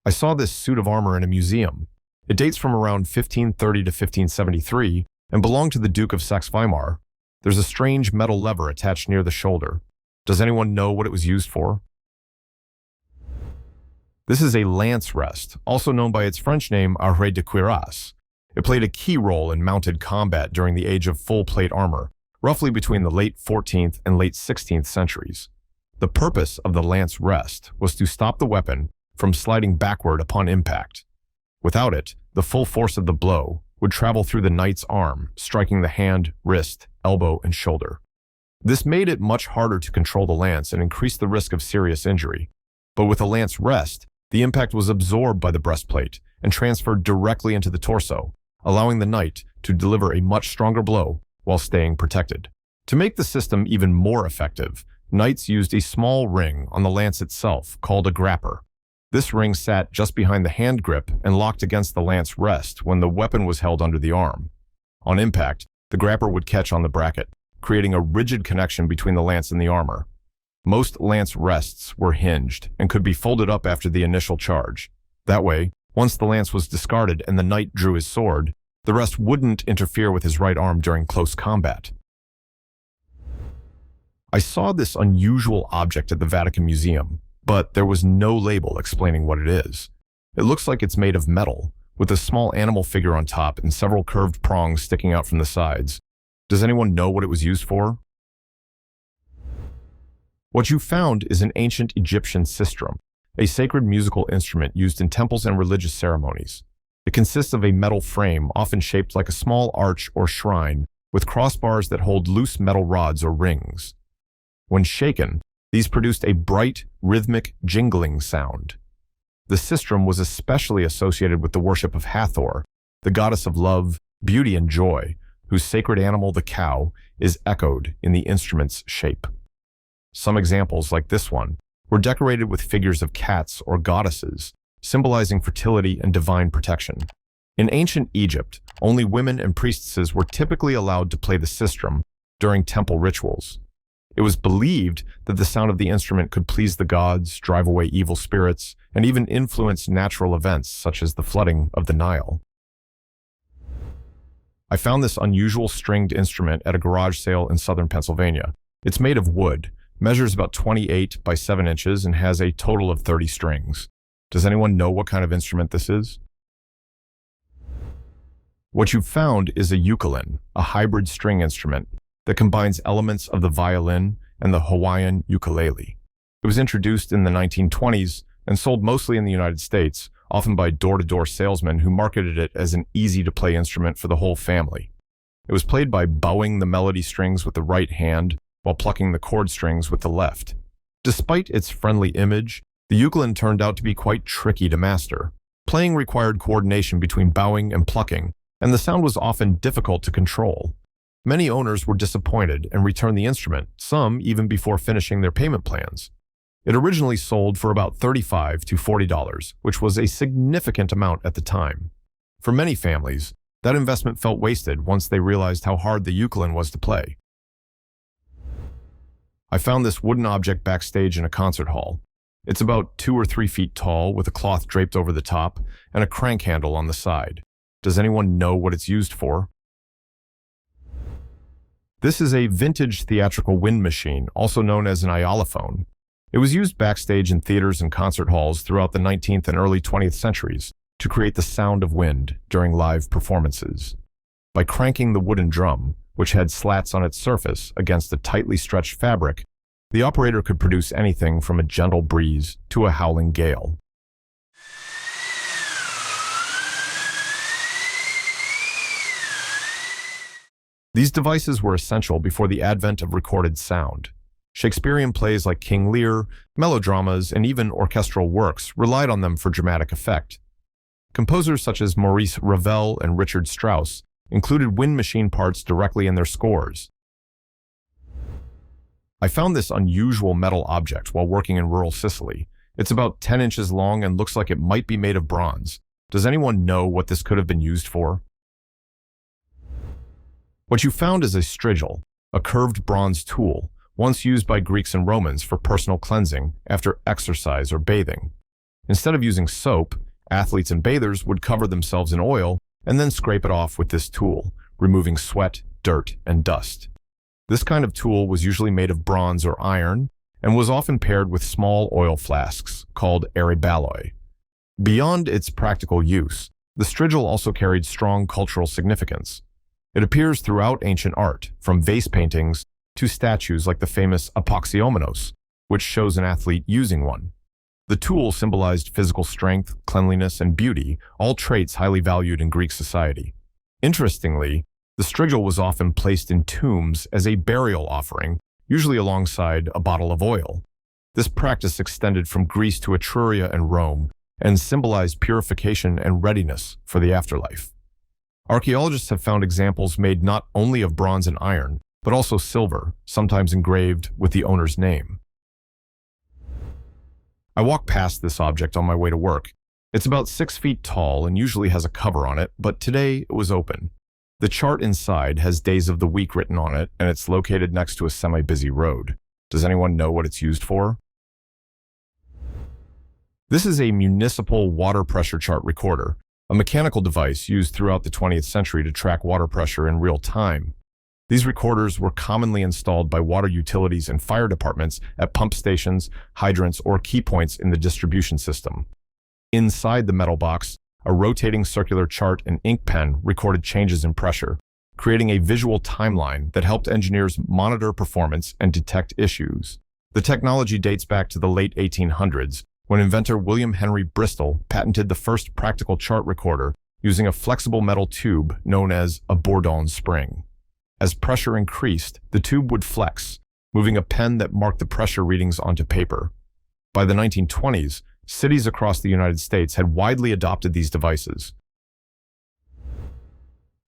I saw this suit of armor in a museum. It dates from around 1530 to 1573 and belonged to the Duke of Saxe-Weimar. There's a strange metal lever attached near the shoulder. Does anyone know what it was used for? This is a lance rest, also known by its French name arret de cuirasse. It played a key role in mounted combat during the age of full-plate armor, roughly between the late 14th and late 16th centuries. The purpose of the lance rest was to stop the weapon from sliding backward upon impact. Without it, the full force of the blow would travel through the knight's arm, striking the hand, wrist, elbow, and shoulder. This made it much harder to control the lance and increased the risk of serious injury. But with a lance rest, the impact was absorbed by the breastplate and transferred directly into the torso, allowing the knight to deliver a much stronger blow while staying protected. To make the system even more effective, knights used a small ring on the lance itself called a grapper. This ring sat just behind the hand grip and locked against the lance rest when the weapon was held under the arm. On impact, the grapper would catch on the bracket, creating a rigid connection between the lance and the armor. Most lance rests were hinged and could be folded up after the initial charge. That way, once the lance was discarded and the knight drew his sword, the rest wouldn't interfere with his right arm during close combat. I saw this unusual object at the Vatican Museum, but there was no label explaining what it is. It looks like it's made of metal, with a small animal figure on top and several curved prongs sticking out from the sides. Does anyone know what it was used for? What you found is an ancient Egyptian sistrum, a sacred musical instrument used in temples and religious ceremonies. It consists of a metal frame, often shaped like a small arch or shrine, with crossbars that hold loose metal rods or rings. When shaken, these produced a bright, rhythmic, jingling sound. The sistrum was especially associated with the worship of Hathor, the goddess of love, beauty, and joy, whose sacred animal, the cow, is echoed in the instrument's shape. Some examples, like this one, were decorated with figures of cats or goddesses, symbolizing fertility and divine protection. In ancient Egypt, only women and priestesses were typically allowed to play the sistrum during temple rituals. It was believed that the sound of the instrument could please the gods, drive away evil spirits, and even influence natural events such as the flooding of the Nile. I found this unusual stringed instrument at a garage sale in southern Pennsylvania. It's made of wood, measures about 28 by 7 inches, and has a total of 30 strings. Does anyone know what kind of instrument this is? What you've found is a ukulele, a hybrid string instrument that combines elements of the violin and the Hawaiian ukulele. It was introduced in the 1920s and sold mostly in the United States, often by door-to-door salesmen who marketed it as an easy-to-play instrument for the whole family. It was played by bowing the melody strings with the right hand while plucking the chord strings with the left. Despite its friendly image, the ukulele turned out to be quite tricky to master. Playing required coordination between bowing and plucking, and the sound was often difficult to control. Many owners were disappointed and returned the instrument, some even before finishing their payment plans. It originally sold for about $35 to $40, which was a significant amount at the time. For many families, that investment felt wasted once they realized how hard the ukulele was to play. I found this wooden object backstage in a concert hall. It's about 2 or 3 feet tall with a cloth draped over the top and a crank handle on the side. Does anyone know what it's used for? This is a vintage theatrical wind machine, also known as an iolophone. It was used backstage in theaters and concert halls throughout the 19th and early 20th centuries to create the sound of wind during live performances. By cranking the wooden drum, which had slats on its surface against a tightly stretched fabric, the operator could produce anything from a gentle breeze to a howling gale. These devices were essential before the advent of recorded sound. Shakespearean plays like King Lear, melodramas, and even orchestral works relied on them for dramatic effect. Composers such as Maurice Ravel and Richard Strauss included wind machine parts directly in their scores. I found this unusual metal object while working in rural Sicily. It's about 10 inches long and looks like it might be made of bronze. Does anyone know what this could have been used for? What you found is a strigil, a curved bronze tool, once used by Greeks and Romans for personal cleansing after exercise or bathing. Instead of using soap, athletes and bathers would cover themselves in oil and then scrape it off with this tool, removing sweat, dirt, and dust. This kind of tool was usually made of bronze or iron and was often paired with small oil flasks called aryballoi. Beyond its practical use, the strigil also carried strong cultural significance. It appears throughout ancient art, from vase paintings to statues like the famous apoxiomenos, which shows an athlete using one. The tool symbolized physical strength, cleanliness, and beauty, all traits highly valued in Greek society. Interestingly, the strigil was often placed in tombs as a burial offering, usually alongside a bottle of oil. This practice extended from Greece to Etruria and Rome, and symbolized purification and readiness for the afterlife. Archaeologists have found examples made not only of bronze and iron, but also silver, sometimes engraved with the owner's name. I walk past this object on my way to work. It's about 6 feet tall and usually has a cover on it, but today it was open. The chart inside has days of the week written on it, and it's located next to a semi-busy road. Does anyone know what it's used for? This is a municipal water pressure chart recorder, a mechanical device used throughout the 20th century to track water pressure in real time. These recorders were commonly installed by water utilities and fire departments at pump stations, hydrants, or key points in the distribution system. Inside the metal box, a rotating circular chart and ink pen recorded changes in pressure, creating a visual timeline that helped engineers monitor performance and detect issues. The technology dates back to the late 1800s, when inventor William Henry Bristol patented the first practical chart recorder using a flexible metal tube known as a Bourdon spring. As pressure increased, the tube would flex, moving a pen that marked the pressure readings onto paper. By the 1920s, cities across the United States had widely adopted these devices.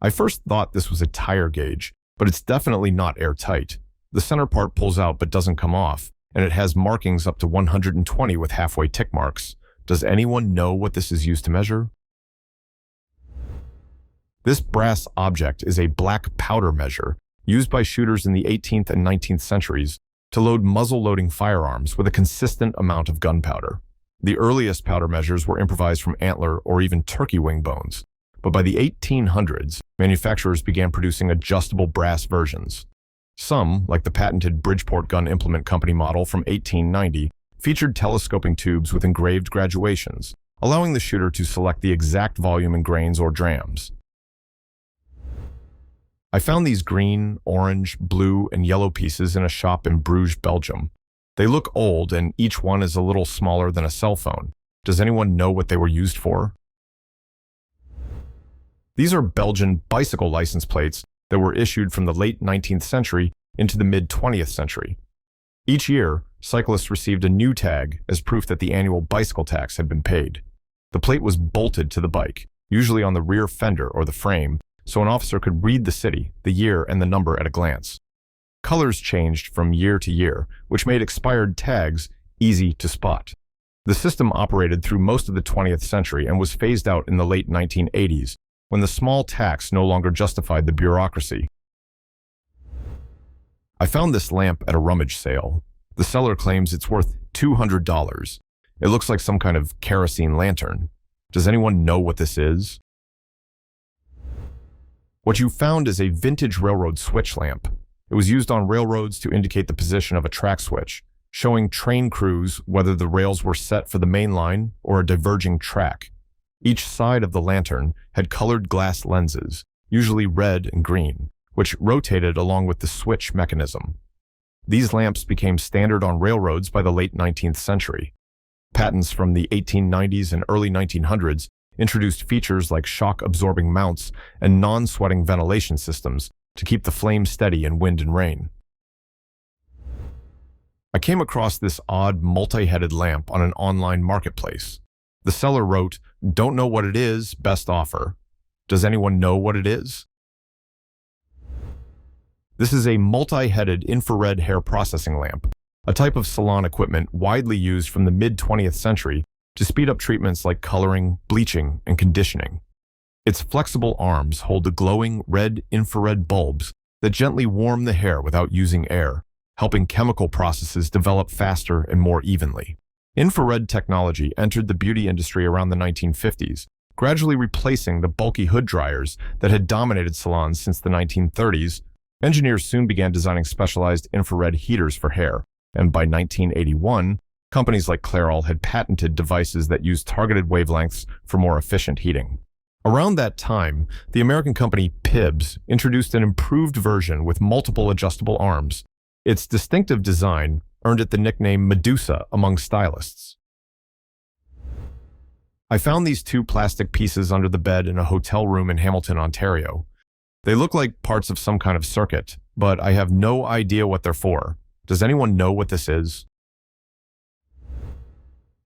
I first thought this was a tire gauge, but it's definitely not airtight. The center part pulls out but doesn't come off, and it has markings up to 120 with halfway tick marks. Does anyone know what this is used to measure? This brass object is a black powder measure used by shooters in the 18th and 19th centuries to load muzzle-loading firearms with a consistent amount of gunpowder. The earliest powder measures were improvised from antler or even turkey wing bones, but by the 1800s, manufacturers began producing adjustable brass versions. Some, like the patented Bridgeport Gun Implement Company model from 1890, featured telescoping tubes with engraved graduations, allowing the shooter to select the exact volume in grains or drams. I found these green, orange, blue, and yellow pieces in a shop in Bruges, Belgium. They look old, and each one is a little smaller than a cell phone. Does anyone know what they were used for? These are Belgian bicycle license plates that were issued from the late 19th century into the mid-20th century. Each year, cyclists received a new tag as proof that the annual bicycle tax had been paid. The plate was bolted to the bike, usually on the rear fender or the frame, so an officer could read the city, the year, and the number at a glance. Colors changed from year to year, which made expired tags easy to spot. The system operated through most of the 20th century and was phased out in the late 1980s, when the small tax no longer justified the bureaucracy. I found this lamp at a Rummage sale. The seller claims it's worth $200. It looks like some kind of kerosene lantern. Does anyone know what this is? What you found is a vintage railroad switch lamp. It was used on railroads to indicate the position of a track switch, showing train crews whether the rails were set for the main line or a diverging track. Each side of the lantern had colored glass lenses, usually red and green, which rotated along with the switch mechanism. These lamps became standard on railroads by the late 19th century. Patents from the 1890s and early 1900s introduced features like shock-absorbing mounts and non-sweating ventilation systems to keep the flame steady in wind and rain. I came across this odd multi-headed lamp on an online marketplace. The seller wrote, "Don't know what it is, best offer." Does anyone know what it is? This is a multi-headed infrared hair processing lamp, a type of salon equipment widely used from the mid-20th century to speed up treatments like coloring, bleaching, and conditioning. Its flexible arms hold the glowing red infrared bulbs that gently warm the hair without using air, helping chemical processes develop faster and more evenly. Infrared technology entered the beauty industry around the 1950s, gradually replacing the bulky hood dryers that had dominated salons since the 1930s. Engineers soon began designing specialized infrared heaters for hair, and by 1981, companies like Clairol had patented devices that used targeted wavelengths for more efficient heating. Around that time, the American company Pibbs introduced an improved version with multiple adjustable arms. Its distinctive design earned it the nickname Medusa among stylists. I found these two plastic pieces under the bed in a hotel room in Hamilton, Ontario. They look like parts of some kind of circuit, but I have no idea what they're for. Does anyone know what this is?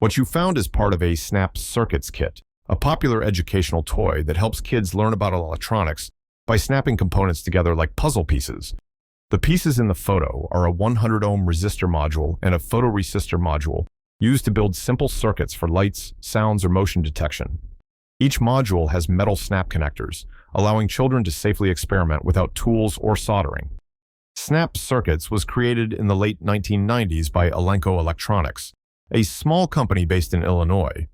What you found is part of a Snap Circuits kit, a popular educational toy that helps kids learn about electronics by snapping components together like puzzle pieces. The pieces in the photo are a 100-ohm resistor module and a photoresistor module used to build simple circuits for lights, sounds, or motion detection. Each module has metal snap connectors, allowing children to safely experiment without tools or soldering. Snap Circuits was created in the late 1990s by Elenco Electronics, a small company based in Illinois.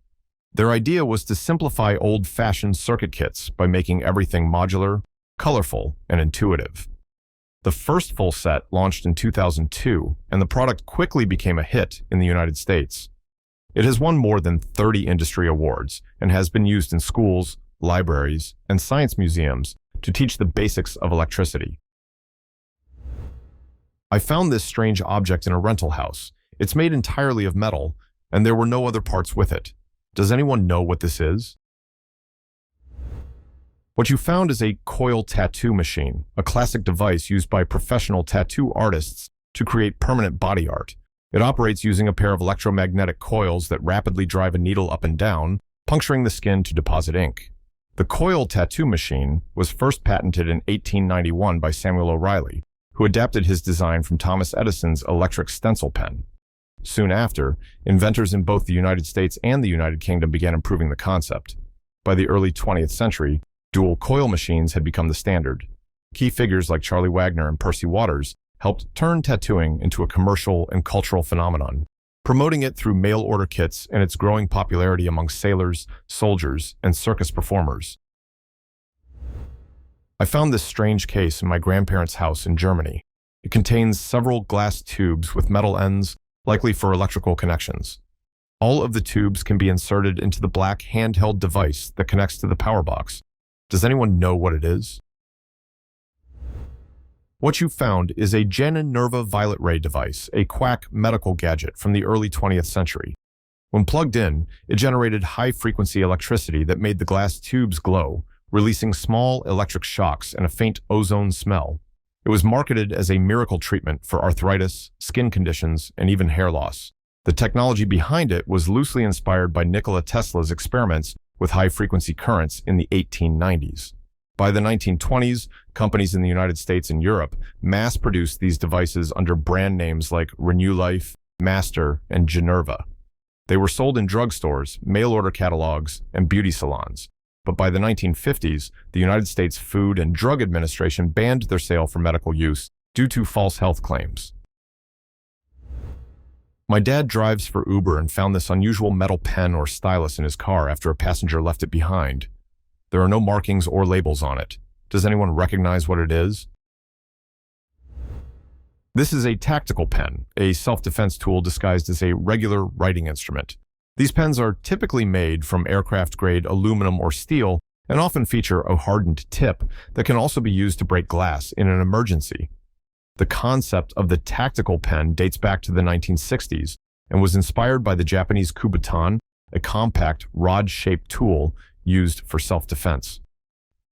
Their idea was to simplify old-fashioned circuit kits by making everything modular, colorful, and intuitive. The first full set launched in 2002, and the product quickly became a hit in the United States. It has won more than 30 industry awards and has been used in schools, libraries, and science museums to teach the basics of electricity. I found this strange object in a rental house. It's made entirely of metal, and there were no other parts with it. Does anyone know what this is? What you found is a coil tattoo machine, a classic device used by professional tattoo artists to create permanent body art. It operates using a pair of electromagnetic coils that rapidly drive a needle up and down, puncturing the skin to deposit ink. The coil tattoo machine was first patented in 1891 by Samuel O'Reilly, who adapted his design from Thomas Edison's electric stencil pen. Soon after, inventors in both the United States and the United Kingdom began improving the concept. By the early 20th century, dual coil machines had become the standard. Key figures like Charlie Wagner and Percy Waters helped turn tattooing into a commercial and cultural phenomenon, promoting it through mail-order kits and its growing popularity among sailors, soldiers, and circus performers. I found this strange case in my grandparents' house in Germany. It contains several glass tubes with metal ends, likely for electrical connections. All of the tubes can be inserted into the black handheld device that connects to the power box. Does anyone know what it is? What you found is a Genin-Nerva violet ray device, a quack medical gadget from the early 20th century. When plugged in, it generated high-frequency electricity that made the glass tubes glow, releasing small electric shocks and a faint ozone smell. It was marketed as a miracle treatment for arthritis, skin conditions, and even hair loss. The technology behind it was loosely inspired by Nikola Tesla's experiments with high-frequency currents in the 1890s. By the 1920s, companies in the United States and Europe mass-produced these devices under brand names like Renew Life, Master, and Generva. They were sold in drugstores, mail-order catalogs, and beauty salons. But by the 1950s, the United States Food and Drug Administration banned their sale for medical use due to false health claims. My dad drives for Uber and found this unusual metal pen or stylus in his car after a passenger left it behind. There are no markings or labels on it. Does anyone recognize what it is? This is a tactical pen, a self-defense tool disguised as a regular writing instrument. These pens are typically made from aircraft-grade aluminum or steel and often feature a hardened tip that can also be used to break glass in an emergency. The concept of the tactical pen dates back to the 1960s and was inspired by the Japanese kubotan, a compact, rod-shaped tool used for self-defense.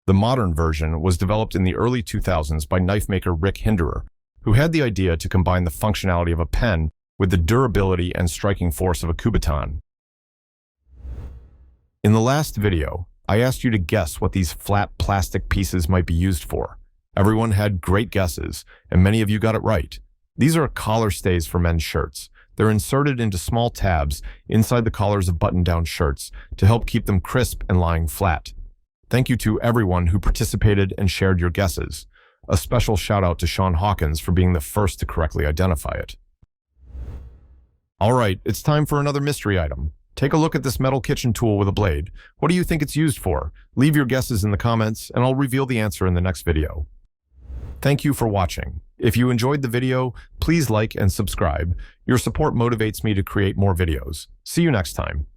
The modern version was developed in the early 2000s by knife maker Rick Hinderer, who had the idea to combine the functionality of a pen with the durability and striking force of a kubotan. In the last video, I asked you to guess what these flat plastic pieces might be used for. Everyone had great guesses, and many of you got it right. These are collar stays for men's shirts. They're inserted into small tabs inside the collars of button-down shirts to help keep them crisp and lying flat. Thank you to everyone who participated and shared your guesses. A special shout out to Sean Hawkins for being the first to correctly identify it. All right, it's time for another mystery item. Take a look at this metal kitchen tool with a blade. What do you think it's used for? Leave your guesses in the comments, and I'll reveal the answer in the next video. Thank you for watching. If you enjoyed the video, please like and subscribe. Your support motivates me to create more videos. See you next time.